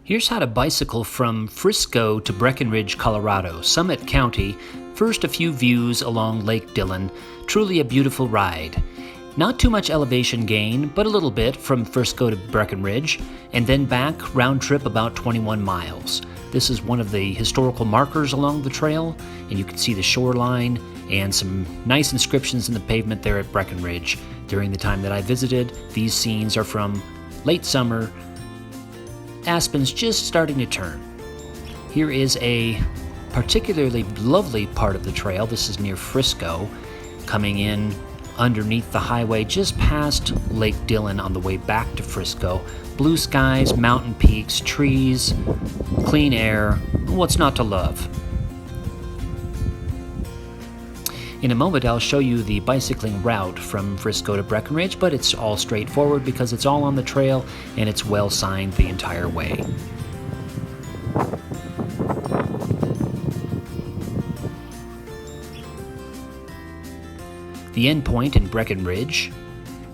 Here's how to bicycle from Frisco to Breckenridge, Colorado, Summit County. First, a few views along Lake Dillon. Truly a beautiful ride. Not too much elevation gain, but a little bit from Frisco to Breckenridge, and then back, round trip about 21 miles. This is one of the historical markers along the trail, and you can see the shoreline and some nice inscriptions in the pavement there at Breckenridge. During the time that I visited, these scenes are from late summer. Aspen's just starting to turn. Here is a particularly lovely part of the trail. This is near Frisco, coming in underneath the highway just past Lake Dillon on the way back to Frisco. Blue skies, mountain peaks, trees, clean air. What's not to love? In a moment, I'll show you the bicycling route from Frisco to Breckenridge, but it's all straightforward because it's all on the trail and it's well signed the entire way. The end point in Breckenridge,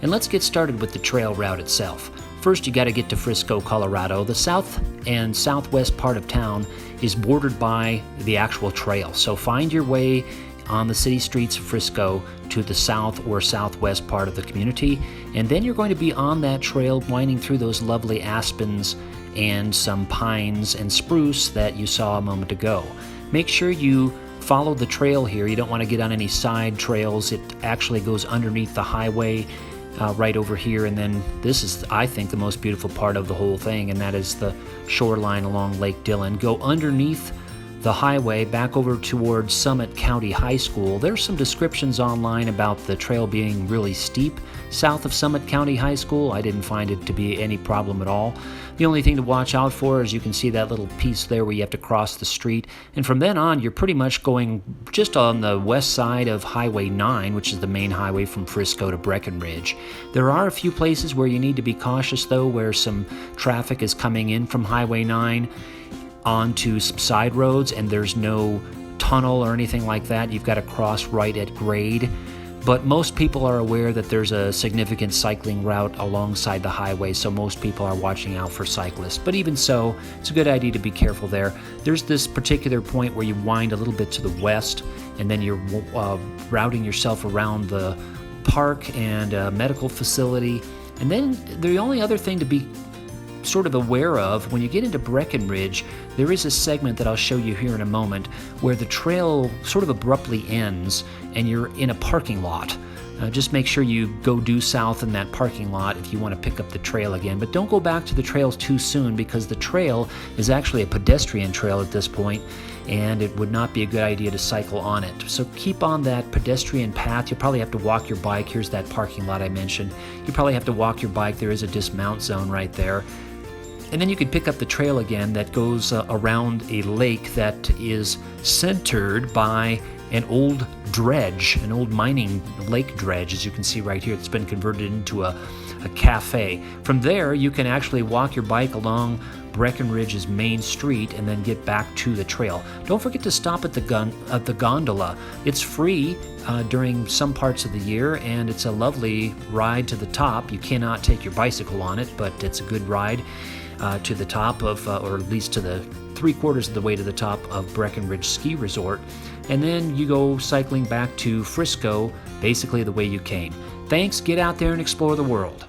and let's get started with the trail route itself. First, you got to get to Frisco, Colorado. The south and southwest part of town is bordered by the actual trail, so find your way on the city streets of Frisco to the south or southwest part of the community, and then you're going to be on that trail winding through those lovely aspens and some pines and spruce that you saw a moment ago. Make sure you follow the trail here. You don't want to get on any side trails. It actually goes underneath the highway right over here, and then this is, I think, the most beautiful part of the whole thing, and that is the shoreline along Lake Dillon. Go underneath the highway back over towards Summit County High School. There's some descriptions online about the trail being really steep south of Summit County High School. I didn't find it to be any problem at all. The only thing to watch out for is you can see that little piece there where you have to cross the street, and from then on you're pretty much going just on the west side of Highway 9, which is the main highway from Frisco to Breckenridge. There are a few places where you need to be cautious though, where some traffic is coming in from Highway 9 onto some side roads, and there's no tunnel or anything like that. You've got to cross right at grade. But most people are aware that there's a significant cycling route alongside the highway, so most people are watching out for cyclists. But even so, it's a good idea to be careful there. There's this particular point where you wind a little bit to the west, and then you're routing yourself around the park and medical facility. And then the only other thing to be sort of aware of, when you get into Breckenridge, there is a segment that I'll show you here in a moment where the trail sort of abruptly ends and you're in a parking lot. Just make sure you go due south in that parking lot if you want to pick up the trail again, but don't go back to the trails too soon, because the trail is actually a pedestrian trail at this point, and it would not be a good idea to cycle on it. So keep on that pedestrian path. You'll probably have to walk your bike. Here's that parking lot I mentioned. You probably have to walk your bike. There is a dismount zone right there. And then you can pick up the trail again that goes around a lake that is centered by an old dredge, an old mining lake dredge, as you can see right here. It's been converted into a cafe. From there, you can actually walk your bike along Breckenridge's main street and then get back to the trail. Don't forget to stop at the gondola. It's free during some parts of the year, and it's a lovely ride to the top. You cannot take your bicycle on it, but it's a good ride to the top of, or at least to the 3/4 of the way to the top of Breckenridge Ski Resort. And then you go cycling back to Frisco, basically the way you came. Thanks, get out there and explore the world.